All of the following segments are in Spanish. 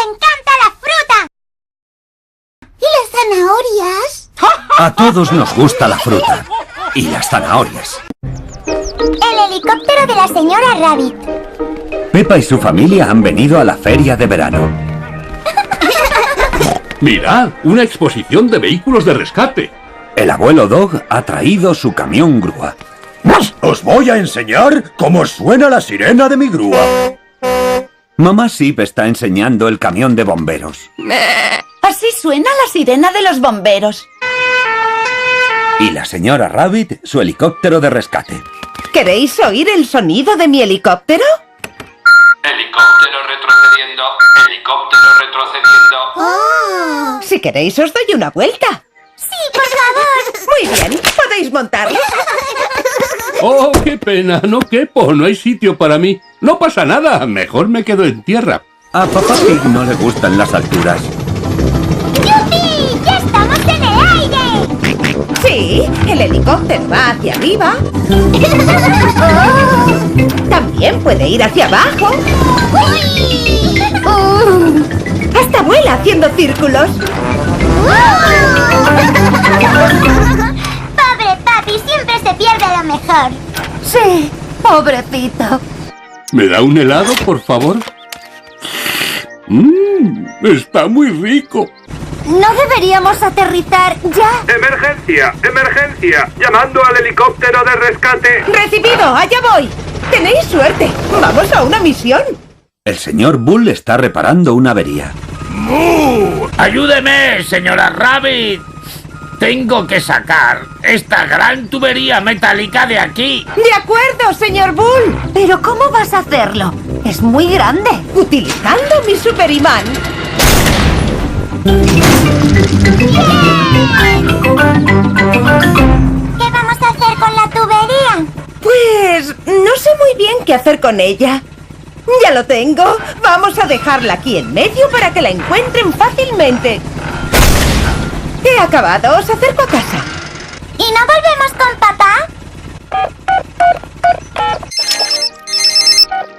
encanta la fruta! ¿Y las zanahorias? A todos nos gusta la fruta. Y las zanahorias. El helicóptero de la señora Rabbit. Peppa y su familia han venido a la feria de verano. ¡Mirad! ¡Una exposición de vehículos de rescate! El abuelo Dog ha traído su camión grúa. Os voy a enseñar cómo suena la sirena de mi grúa. Mamá Sip está enseñando el camión de bomberos. Así suena la sirena de los bomberos. Y la señora Rabbit, su helicóptero de rescate. ¿Queréis oír el sonido de mi helicóptero? Helicóptero retrocediendo. Helicóptero retrocediendo. ¡Oh! Si queréis os doy una vuelta. ¡Sí, por favor! Muy bien, podéis montarlo. ¡Oh, qué pena! No quepo, no hay sitio para mí. No pasa nada, mejor me quedo en tierra. A Papá Pig no le gustan las alturas. ¡Yupi! ¡Ya estamos en el aire! Sí, el helicóptero va hacia arriba. También puede ir hacia abajo. Hasta vuela haciendo círculos. ¡Pobre papi! Siempre se pierde lo mejor. Sí, pobrecito. ¿Me da un helado, por favor? Está muy rico. ¿No deberíamos aterrizar ya? ¡Emergencia! ¡Emergencia! ¡Llamando al helicóptero de rescate! ¡Recibido! ¡Allá voy! ¡Tenéis suerte! ¡Vamos a una misión! El señor Bull está reparando una avería. ¡Mu! ¡Ayúdeme, señora Rabbit! Tengo que sacar esta gran tubería metálica de aquí. ¡De acuerdo, señor Bull! ¿Pero cómo vas a hacerlo? Es muy grande. Utilizando mi superimán. ¿Qué vamos a hacer con la tubería? Pues no sé muy bien qué hacer con ella. Ya lo tengo. Vamos a dejarla aquí en medio para que la encuentren fácilmente. He acabado. Os acerco a casa. ¿Y no volvemos con papá?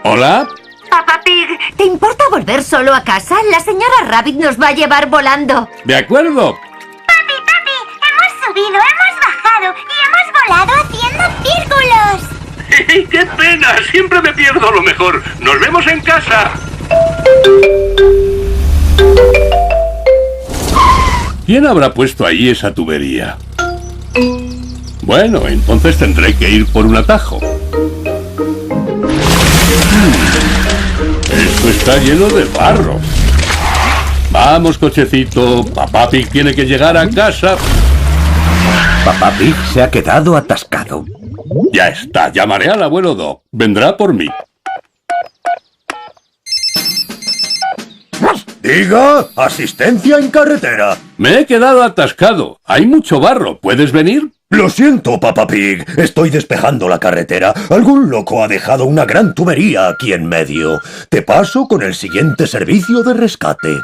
¿Hola? Papá Pig, ¿te importa volver solo a casa? La señora Rabbit nos va a llevar volando. De acuerdo. Papi, hemos subido, hemos bajado y hemos volado haciendo círculos. ¡Qué pena! Siempre me pierdo lo mejor. ¡Nos vemos en casa! ¿Quién habrá puesto ahí esa tubería? Bueno, entonces tendré que ir por un atajo. Esto está lleno de barro. Vamos, cochecito. Papá Pig tiene que llegar a casa. Papá Pig se ha quedado atascado. Ya está, llamaré al abuelo Dog. Vendrá por mí. Diga, asistencia en carretera. Me he quedado atascado. Hay mucho barro. ¿Puedes venir? Lo siento, Papá Pig. Estoy despejando la carretera. Algún loco ha dejado una gran tubería aquí en medio. Te paso con el siguiente servicio de rescate.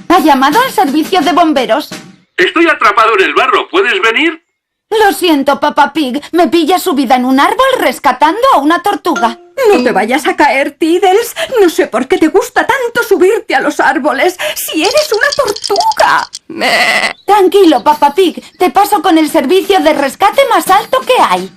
¿Ha llamado al servicio de bomberos? Estoy atrapado en el barro. ¿Puedes venir? Lo siento, Papá Pig. Me pilla subida en un árbol rescatando a una tortuga. No te vayas a caer, Tiddles. No sé por qué te gusta tanto subirte a los árboles, si eres una tortuga. Tranquilo, Papá Pig. Te paso con el servicio de rescate más alto que hay.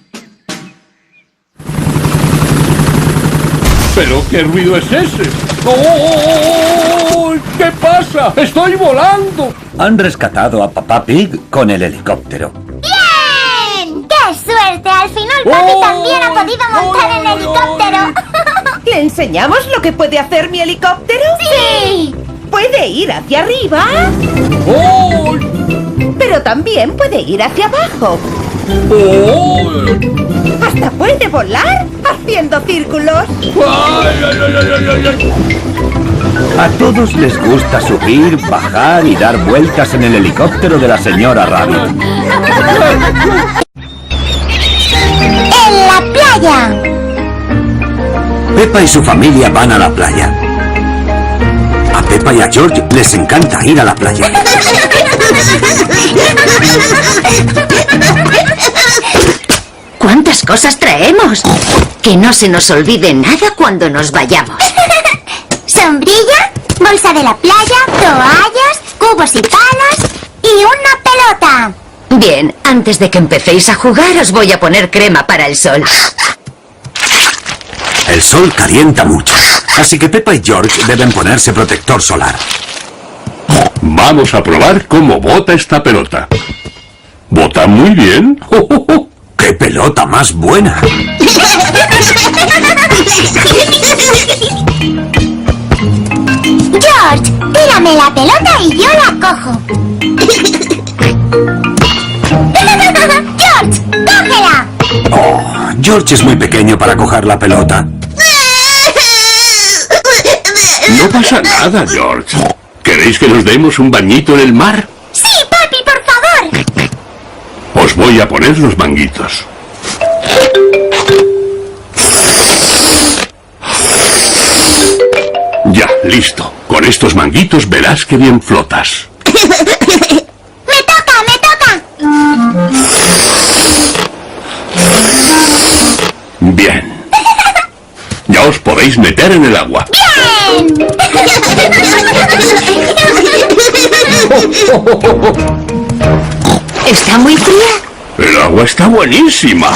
¿Pero qué ruido es ese? ¡Oh! ¿Qué pasa? ¡Estoy volando! Han rescatado a Papá Pig con el helicóptero. ¡Bien! ¡Qué suerte! Al final papi también ha podido montar el helicóptero. ¿Le enseñamos lo que puede hacer mi helicóptero? ¡Sí! Puede ir hacia arriba, ¡Oh! pero también puede ir hacia abajo. ¡Oh! Hasta puede volar haciendo círculos. ¡Ay, ay, ay, ay, ay, ay! A todos les gusta subir, bajar y dar vueltas en el helicóptero de la señora Rabbit. ¡En la playa! Peppa y su familia van a la playa. A Peppa y a George les encanta ir a la playa. ¿Cuántas cosas traemos? Que no se nos olvide nada cuando nos vayamos. sombrilla, bolsa de la playa, toallas, cubos y palos y una pelota. Bien, antes de que empecéis a jugar os voy a poner crema para el sol. El sol calienta mucho, así que Peppa y George deben ponerse protector solar. Vamos a probar cómo bota esta pelota. ¿Bota muy bien? ¡Qué pelota más buena! George, tírame la pelota y yo la cojo. George, cógela. Oh, George es muy pequeño para coger la pelota. No pasa nada, George. ¿Queréis que nos demos un bañito en el mar? Sí, papi, por favor. Os voy a poner los manguitos. Ya, listo. Con estos manguitos verás que bien flotas. ¡Me toca, me toca! Bien. Ya os podéis meter en el agua. ¡Bien! ¿Está muy fría? El agua está buenísima.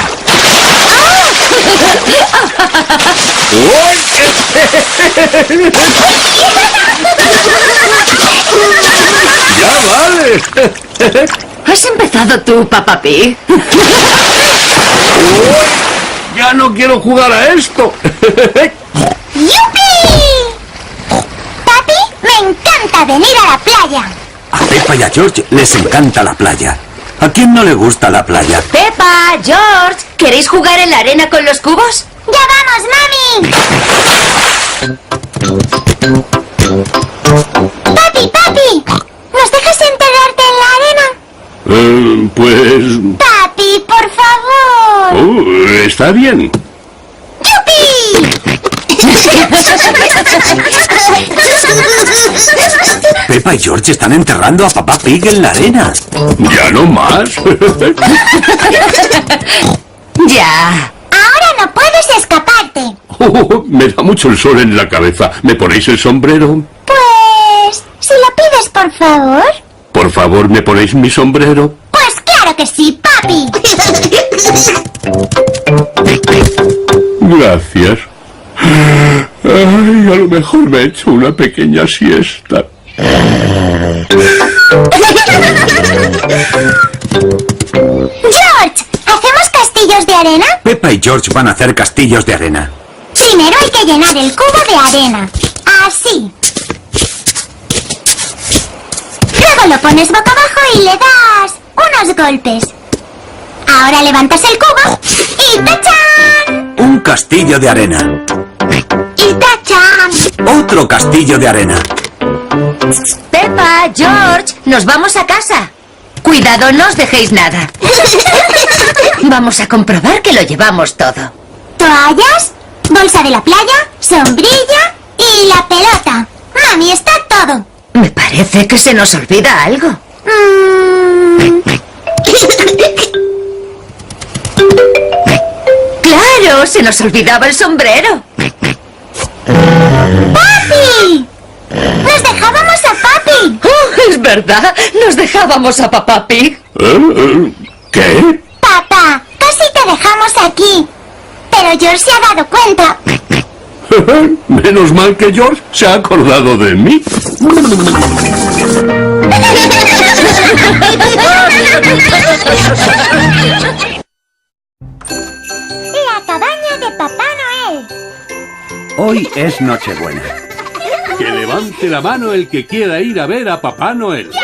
¡Ya vale! ¿Has empezado tú, Peppa Pig? ¡Ya no quiero jugar a esto! ¡Yupi! Papi, me encanta venir a la playa. A Peppa y a George les encanta la playa. ¿A quién no le gusta la playa? Peppa, George, ¿queréis jugar en la arena con los cubos? ¡Ya vamos, mami! ¡Papi, papi! ¿Nos dejas enterrarte en la arena? Pues... ¡Papi, por favor! está bien. ¡Yupi! Peppa y George están enterrando a Peppa Pig en la arena. ¿Ya no más? Ya. Ahora no puedes escaparte. Me da mucho el sol en la cabeza. ¿Me ponéis el sombrero? Pues... si lo pides, por favor. Por favor, ¿me ponéis mi sombrero? Pues claro que sí, papi. Gracias. Ay, a lo mejor me he hecho una pequeña siesta. George, ¿hacemos castillos de arena? Peppa y George van a hacer castillos de arena. Primero hay que llenar el cubo de arena. Así. Luego lo pones boca abajo y le das unos golpes. Ahora levantas el cubo y ¡tachán! Un castillo de arena. Y ¡tachán! Otro castillo de arena. Peppa, George, nos vamos a casa. Cuidado, no os dejéis nada. Vamos a comprobar que lo llevamos todo. Toallas, bolsa de la playa, sombrilla y la pelota. Mami, está todo. Me parece que se nos olvida algo. ¡Claro! Se nos olvidaba el sombrero. ¡Papi! ¡Nos dejábamos a papi! Oh, es verdad, nos dejábamos a Peppa Pig. ¿Qué? Papá, casi te dejamos aquí. Pero George se ha dado cuenta. Menos mal que George se ha acordado de mí. La cabaña de Papá Noel. Hoy es Nochebuena. Que levante la mano el que quiera ir a ver a Papá Noel. ¡Yo!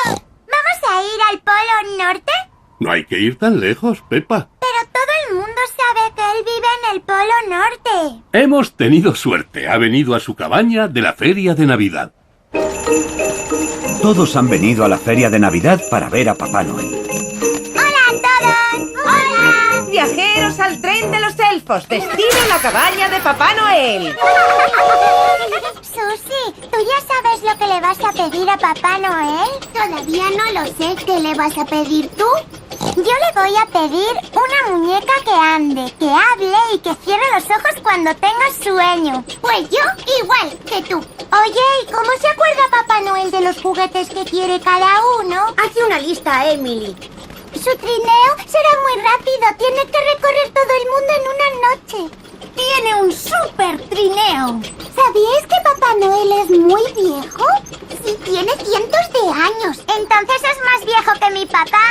¿Vamos a ir al Polo Norte? No hay que ir tan lejos, Peppa. Pero todo el mundo sabe que él vive en el Polo Norte. Hemos tenido suerte. Ha venido a su cabaña de la feria de Navidad. Todos han venido a la feria de Navidad para ver a Papá Noel. ¡Hola a todos! ¡Hola! Viajeros al tren de los elfos, destino la cabaña de Papá Noel. Susie, ¿tú ya sabes lo que le vas a pedir a Papá Noel? Todavía no lo sé. ¿Qué le vas a pedir tú? Yo le voy a pedir una muñeca que ande, que hable y que cierre los ojos cuando tenga sueño. Pues yo igual que tú. Oye, ¿y cómo se acuerda Papá Noel de los juguetes que quiere cada uno? Hace una lista, Emily. Su trineo será muy rápido. Tiene que recorrer todo el mundo en una noche. Tiene un súper trineo. ¿Sabíais que Papá Noel es muy viejo? Sí, tiene cientos de años. Entonces es más viejo que mi papá.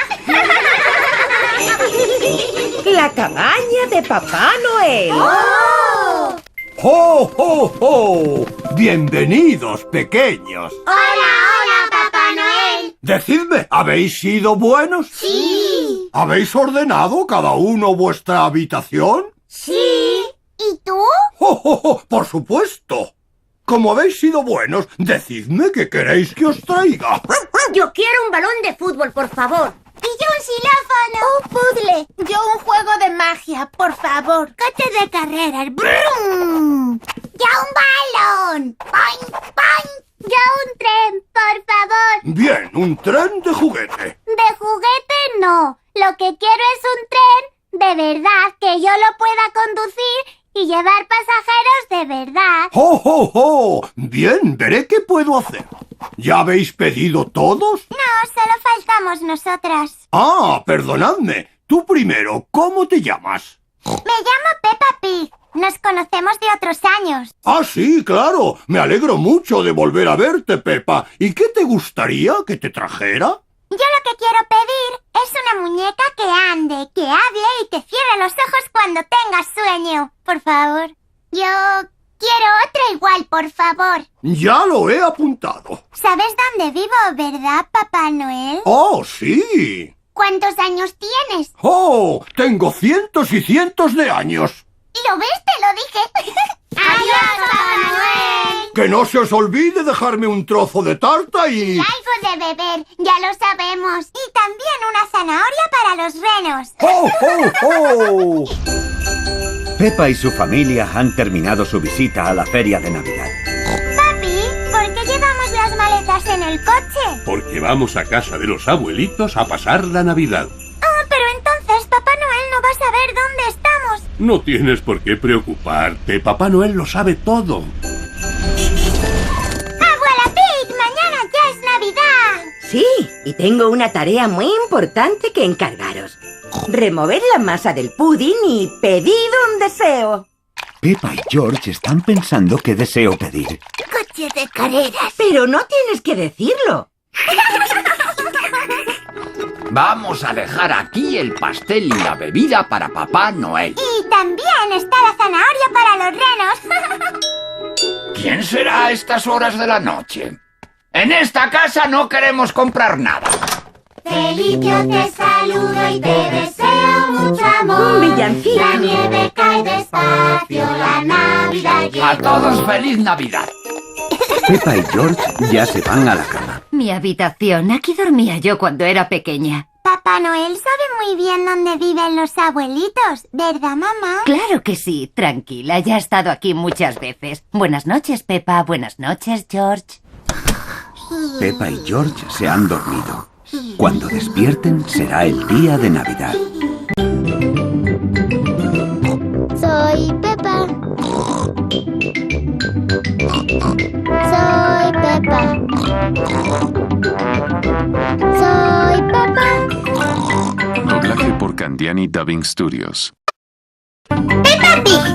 La cabaña de Papá Noel. ¡Oh! ¡Oh, oh, oh! ¡Bienvenidos, pequeños! ¡Hola, Papá Noel! Decidme, ¿habéis sido buenos? ¡Sí! ¿Habéis ordenado cada uno vuestra habitación? ¡Sí! ¿Y tú? ¡Oh, oh, oh! ¡Por supuesto! Como habéis sido buenos, decidme qué queréis que os traiga. Yo quiero un balón de fútbol, por favor. Y yo un xilófono. Un puzzle. Yo un juego de magia, por favor. Coche de carreras. ¡Brum! ¡Ya un balón! ¡Poing, poing! ¡Ya un tren, por favor! Bien, un tren de juguete. De juguete no. Lo que quiero es un tren de verdad, que yo lo pueda conducir y llevar pasajeros de verdad. ¡Oh, oh, oh! Bien, veré qué puedo hacer. ¿Ya habéis pedido todos? No, solo faltamos nosotras. Ah, perdonadme. Tú primero, ¿cómo te llamas? Me llamo Peppa Pig. Nos conocemos de otros años. Ah, sí, claro. Me alegro mucho de volver a verte, Peppa. ¿Y qué te gustaría que te trajera? Yo lo que quiero pedir es una muñeca que ande, que hable y que cierre los ojos cuando tenga sueño. Por favor. Yo quiero otra igual, por favor. Ya lo he apuntado. ¿Sabes dónde vivo, verdad, Papá Noel? Oh, sí. ¿Cuántos años tienes? Oh, tengo cientos y cientos de años. ¿Lo ves? Te lo dije. ¡Adiós, Papá Noel! Que no se os olvide dejarme un trozo de tarta y... Algo de beber, ya lo sabemos. Y también una zanahoria para los renos. ¡Oh, oh, oh! Peppa y su familia han terminado su visita a la feria de Navidad. Papi, ¿por qué llevamos las maletas en el coche? Porque vamos a casa de los abuelitos a pasar la Navidad. Ah, pero entonces Papá Noel no va a saber dónde estamos. No tienes por qué preocuparte. Papá Noel lo sabe todo. ¡Abuela Pig! ¡Mañana ya es Navidad! Sí, y tengo una tarea muy importante que encargaros. Remover la masa del pudding y pedir un deseo. Peppa y George están pensando qué deseo pedir. Coche de carreras. Pero no tienes que decirlo. Vamos a dejar aquí el pastel y la bebida para Papá Noel. Y también está la zanahoria para los renos. ¿Quién será a estas horas de la noche? En esta casa no queremos comprar nada. Feliz yo te saludo y te deseo mucho amor. Un villancico. La nieve cae despacio, la Navidad llegó. A todos feliz Navidad. Peppa y George ya se van a la cama. Mi habitación. Aquí dormía yo cuando era pequeña. Papá Noel sabe muy bien dónde viven los abuelitos, ¿verdad, mamá? Claro que sí. Tranquila, ya he estado aquí muchas veces. Buenas noches, Peppa. Buenas noches, George. Peppa y George se han dormido. Cuando despierten será el día de Navidad. Soy Peppa. Soy Peppa. Soy Peppa. Doblaje por Candiani Dubbing Studios. ¡Peppa Pig!